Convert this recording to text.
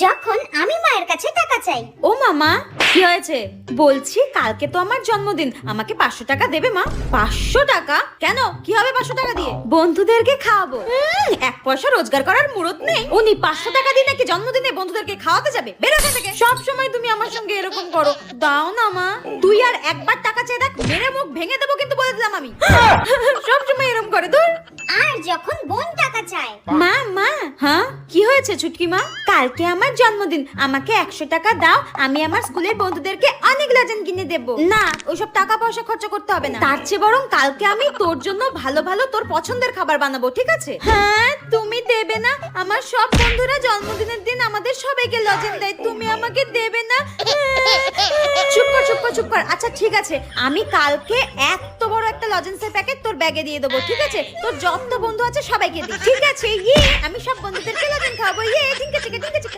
যখন আমি মায়ের কাছে টাকা চাই। ও মামা, কি হয়েছে? বলছি কালকে তো আমার জন্মদিন, আমাকে 500 টাকা দেবে মা। 500 টাকা? কেন, কি হবে 500 টাকা দিয়ে? বন্ধুদেরকে খাওয়াবো। 1 পয়সা রোজগার করার মুরত নেই, উনি 500 টাকা দিয়ে নাকি জন্মদিনে বন্ধুদেরকে খাওয়াতে যাবে? বেরো এখান থেকে। সব সময় তুমি আমার সঙ্গে এরকম করো। দাও না মা। তুই আর একবার টাকা চেয়ে দেখ, মেরে মুখ ভেঙে দেবো কিন্তু বলে দিলাম আমি। সব সময় এরকম করে। দূর। আর যখন বোন টাকা চায়। মা মা, হ্যাঁ কি হয়েছে ছুটকি মা? কালকে আমার জন্মদিন, আমাকে 100 টাকা দাও, আমি আমার স্কুলের বন্ধুদেরকে অনেক লজেন কিনে দেব। না, ওইসব টাকা পয়সা খরচা করতে হবে না। তার চেয়ে বরং কালকে আমি তোর জন্য ভালো ভালো তোর পছন্দের খাবার বানাবো, ঠিক আছে? হ্যাঁ, তুমি দেবে না? আমার সব বন্ধুরা জন্মদিনের দিন আমাদের সবাইকে লজেন দেয়, তুমি আমাকে দেবে না? চুপ কর চুপ কর চুপ কর। আচ্ছা ঠিক আছে, আমি কালকে এত বড় একটা লজেন্সের প্যাকেট তোর ব্যাগে দিয়ে দেবো, ঠিক আছে? তোর যত বন্ধু আছে সবাইকে দিই, ঠিক আছে? ইয়ে, আমি সব বন্ধুদেরকে লজেন খাওয়াবো। ইয়ে, ঠিক আছে ঠিক আছে।